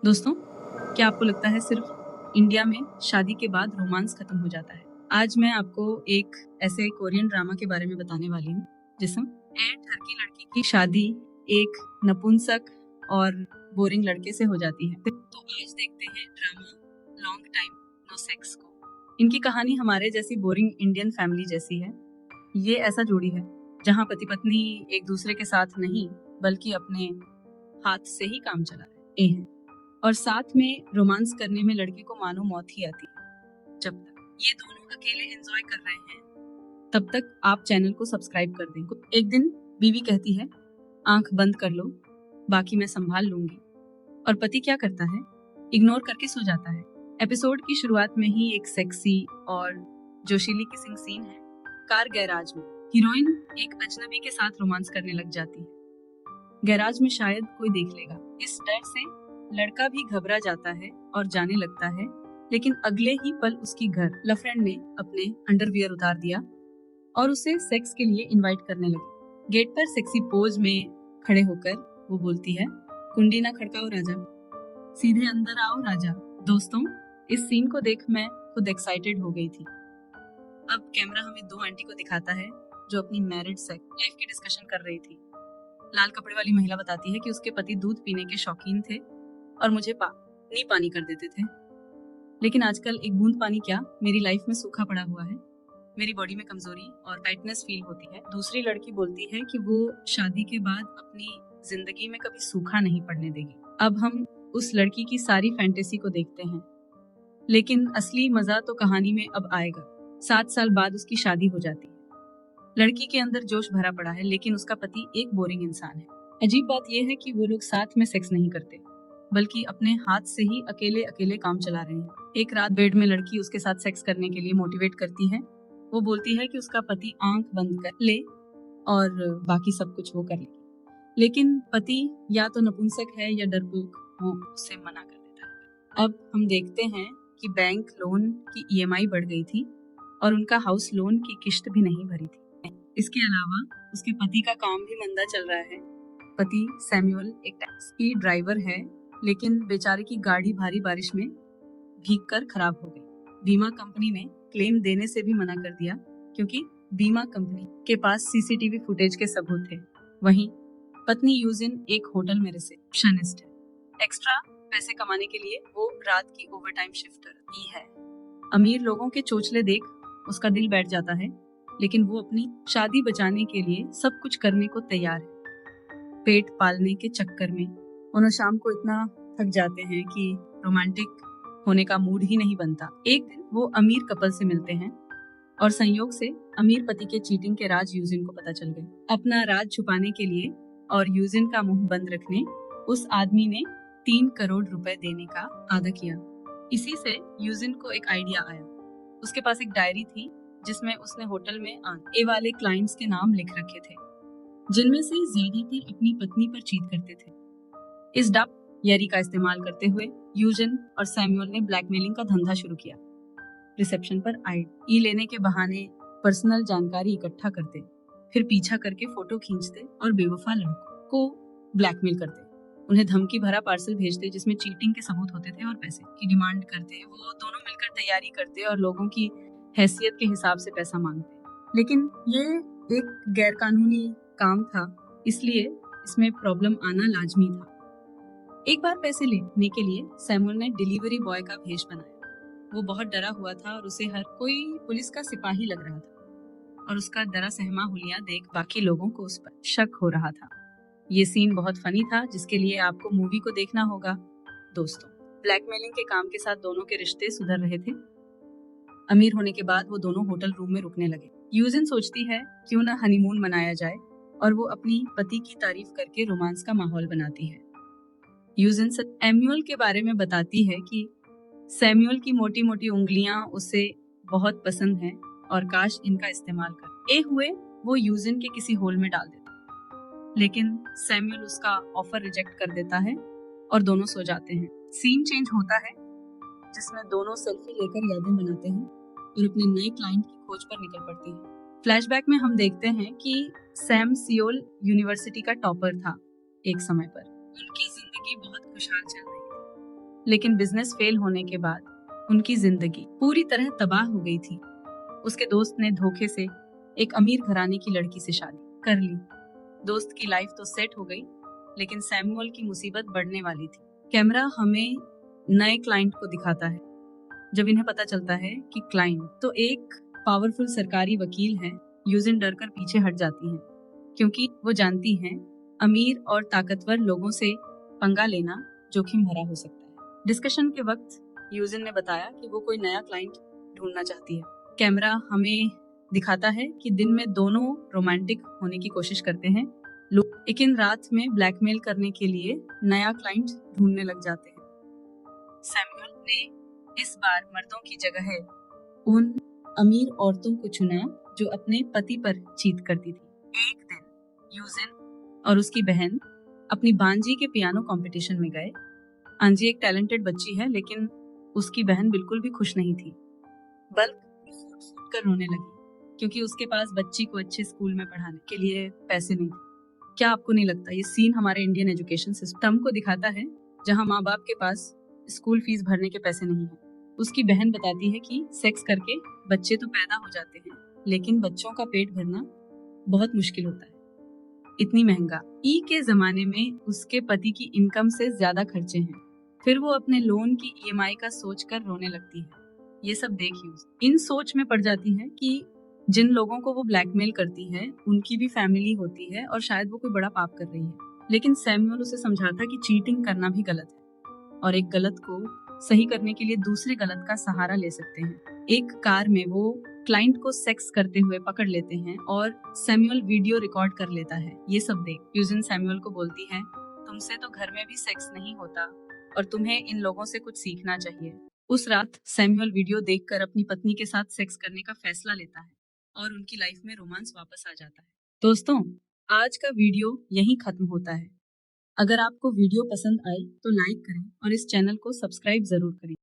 दोस्तों, क्या आपको लगता है सिर्फ इंडिया में शादी के बाद रोमांस खत्म हो जाता है? आज मैं आपको एक ऐसे कोरियन ड्रामा के बारे में बताने वाली हूँ जिसमें एक घर की लड़की की शादी एक नपुंसक और बोरिंग लड़के से हो जाती है। तो आज देखते हैं drama long time no sex को। इनकी कहानी हमारे जैसी बोरिंग इंडियन फैमिली जैसी है। ये ऐसा जोड़ी है जहाँ पति पत्नी एक दूसरे के साथ नहीं बल्कि अपने हाथ से ही काम चला रहे हैं और साथ में रोमांस करने में लड़के को मानो मौत ही आती है। जब तक ये दोनों अकेले एंजॉय कर रहे हैं तब तक आप चैनल को सब्सक्राइब कर दें। एक दिन बीवी कहती है, आंख बंद कर लो, बाकी मैं संभाल लूंगी। और पति क्या करता है? इग्नोर करके सो जाता है। एपिसोड की शुरुआत में ही एक सेक्सी और जोशीली किसिंग सीन है। कार गैराज में हीरोइन एक अजनबी के साथ रोमांस करने लग जाती है। गैराज में शायद कोई देख लेगा, इस डर से लड़का भी घबरा जाता है और जाने लगता है, लेकिन अगले ही पल उसकी घर लफ्रेंड ने अपने अंडरवियर उतार दिया और उसे सेक्स के लिए इनवाइट करने लगी। गेट पर सेक्सी पोज में खड़े होकर वो बोलती है, कुंडी ना खड़काओ राजा, सीधे अंदर आओ राजा। दोस्तों, इस सीन को देख मैं खुद एक्साइटेड हो गई थी। अब कैमरा हमें दो आंटी को दिखाता है जो अपनी मैरिड सेक्स लाइफ की डिस्कशन कर रही थी। लाल कपड़े वाली महिला बताती है कि उसके पति दूध पीने के शौकीन थे और मुझे पानी पानी कर देते थे, लेकिन आजकल एक बूंद पानी क्या मेरी लाइफ में सूखा पड़ा हुआ है। मेरी बॉडी में कमजोरी और टाइटनेस फील होती है। दूसरी लड़की बोलती है कि वो शादी के बाद अपनी जिंदगी में कभी सूखा नहीं पड़ने देगी। अब हम उस लड़की की सारी फैंटेसी को देखते हैं, लेकिन असली मजा तो कहानी में अब आएगा। 7 साल बाद उसकी शादी हो जाती है। लड़की के अंदर जोश भरा पड़ा है, लेकिन उसका पति एक बोरिंग इंसान है। अजीब बात यह है कि वो लोग साथ में सेक्स नहीं करते, बल्कि अपने हाथ से ही अकेले अकेले काम चला रहे हैं। एक रात बेड में लड़की उसके साथ सेक्स करने के लिए मोटिवेट करती है। वो बोलती है कि उसका पति आंख बंद कर ले और बाकी सब कुछ वो कर लेगी, लेकिन पति या तो नपुंसक है या डरपोक, वो उससे मना कर देता है। अब हम देखते हैं कि बैंक लोन की EMI बढ़ गई थी और उनका हाउस लोन की किश्त भी नहीं भरी थी। इसके अलावा उसके पति का काम भी मंदा चल रहा है। पति सैमुअल एक टैक्सी ड्राइवर है, लेकिन बेचारे की गाड़ी भारी बारिश में भीगकर खराब हो गई। बीमा कंपनी ने क्लेम देने से भी मना कर दिया क्योंकि बीमा कंपनी के पास CCTV फुटेज के सबूत थे। वहीं पत्नी यूजिन एक होटल में रिसेप्शनिस्ट है। एक्स्ट्रा पैसे कमाने के लिए वो रात की ओवरटाइम शिफ्ट करती है। अमीर लोगों के चोचले देख उसका दिल बैठ जाता है, लेकिन वो अपनी शादी बचाने के लिए सब कुछ करने को तैयार है। पेट पालने के चक्कर में उन्हें शाम को इतना थक जाते हैं कि रोमांटिक होने का मूड ही नहीं बनता। एक दिन वो अमीर कपल से मिलते हैं और संयोग से अमीर पति के चीटिंग के राज यूजिन को पता चल गए। अपना राज छुपाने के लिए और यूजिन का मुंह बंद रखने उस आदमी ने 3 करोड़ रुपए देने का वादा किया। इसी से यूजिन को एक आइडिया आया। उसके पास एक डायरी थी जिसमें उसने होटल में ए वाले क्लाइंट्स के नाम लिख रखे थे, जिनमें से ज्यादातर अपनी पत्नी पर चीट करते थे। इस डायरी का इस्तेमाल करते हुए यूजिन और सैमुअल ने ब्लैकमेलिंग का धंधा शुरू किया। रिसेप्शन पर आईडी लेने के बहाने पर्सनल जानकारी इकट्ठा करते, फिर पीछा करके फोटो खींचते और बेवफा लड़कों को ब्लैकमेल करते। उन्हें धमकी भरा पार्सल भेजते जिसमें चीटिंग के सबूत होते थे और पैसे की डिमांड करते। वो दोनों मिलकर तैयारी करते और लोगों की हैसियत के हिसाब से पैसा मांगते। लेकिन ये एक गैरकानूनी काम था, इसलिए इसमें प्रॉब्लम आना लाजमी था। एक बार पैसे लेने के लिए सैमुअल ने डिलीवरी बॉय का भेष बनाया। वो बहुत डरा हुआ था और उसे हर कोई पुलिस का सिपाही लग रहा था और उसका डरा सहमा हुलिया देख बाकी लोगों को उस पर शक हो रहा था। ये सीन बहुत फनी था, जिसके लिए आपको मूवी को देखना होगा। दोस्तों, ब्लैकमेलिंग के काम के साथ दोनों के रिश्ते सुधर रहे थे। अमीर होने के बाद वो दोनों होटल रूम में रुकने लगे। यूजिन सोचती है क्यों ना हनीमून मनाया जाए और वो अपनी पति की तारीफ करके रोमांस का माहौल बनाती है। यूजिन सैमुअल के बारे में बताती है कि सैमुअल की मोटी मोटी उंगलियां उसे बहुत पसंद हैं और काश इनका इस्तेमाल कर हुए वो यूजिन के किसी होल में डाल देता, लेकिन सैमुअल उसका ऑफर रिजेक्ट कर देता है और दोनों सो जाते हैं। सीन चेंज होता है जिसमें दोनों सेल्फी लेकर यादें बनाते हैं और अपने नए क्लाइंट की खोज पर निकल पड़ते हैं। फ्लैशबैक में हम देखते हैं कि सैम सियोल यूनिवर्सिटी का टॉपर था एक समय पर। उनकी जिंदगी बहुत खुशहाल चल रही थी। लेकिन बिजनेस फेल होने के बाद उनकी जिंदगी पूरी तरह तबाह हो गई थी। उसके दोस्त ने धोखे से एक अमीर घराने की लड़की से शादी कर ली। दोस्त की लाइफ तो सेट हो गई, लेकिन सैमुअल की मुसीबत बढ़ने वाली थी। कैमरा हमें नए क्लाइंट को दिखाता है। जब इन्हें पता चलता है कि क्लाइंट तो एक पावरफुल सरकारी वकील है, यूजिन डर कर पीछे हट जाती हैं, क्योंकि वो जानती हैं अमीर और ताकतवर लोगों से पंगा लेना जोखिम भरा हो सकता है। डिस्कशन के वक्त यूजिन ने बताया कि वो कोई नया क्लाइंट ढूंढना चाहती है। कैमरा हमें दिखाता है कि दिन में दोनों रोमांटिक होने की कोशिश करते हैं, लेकिन रात में ब्लैकमेल करने के लिए नया क्लाइंट ढूंढने लग जाते हैं। सैमुअल ने इस बार मर्दों की जगह उन अमीर औरतों को चुना जो अपने पति पर चीट करती थी। एक दिन यूजिन और उसकी बहन अपनी बांजी के पियानो कंपटीशन में गए। आंजी एक टैलेंटेड बच्ची है, लेकिन उसकी बहन बिल्कुल भी खुश नहीं थी, बल्कि फूट फूट कर रोने लगी क्योंकि उसके पास बच्ची को अच्छे स्कूल में पढ़ाने के लिए पैसे नहीं थे। क्या आपको नहीं लगता ये सीन हमारे इंडियन एजुकेशन सिस्टम को दिखाता है, जहां माँ बाप के पास स्कूल फीस भरने के पैसे नहीं है। उसकी बहन बताती है कि सेक्स करके बच्चे तो पैदा हो जाते हैं, लेकिन बच्चों का पेट भरना बहुत मुश्किल होता है, इतनी महंगा। ई के जमाने में उसके पति की इनकम से ज्यादा खर्चे हैं। फिर वो अपने लोन की ईएमआई का सोचकर रोने लगती है। ये सब देखिए इन सोच में पड़ जाती है कि जिन लोगों को वो ब्लैकमेल करती है उनकी भी फैमिली होती है और शायद वो कोई बड़ा पाप कर रही है। लेकिन सैमुअल उसे समझाता कि चीटिंग करना भी गलत है और एक गलत को सही करने के लिए दूसरे गलत का सहारा ले सकते हैं। एक कार में वो क्लाइंट को सेक्स करते हुए पकड़ लेते हैं और सैमुअल वीडियो रिकॉर्ड कर लेता है। ये सब देख यूजिन सैमुअल को बोलती है, तुमसे तो घर में भी सेक्स नहीं होता और तुम्हें इन लोगों से कुछ सीखना चाहिए। उस रात सैमुअल वीडियो देखकर अपनी पत्नी के साथ सेक्स करने का फैसला लेता है और उनकी लाइफ में रोमांस वापस आ जाता है। दोस्तों, आज का वीडियो यहीं खत्म होता है। अगर आपको वीडियो पसंद आए तो लाइक करें और इस चैनल को सब्सक्राइब जरूर करें।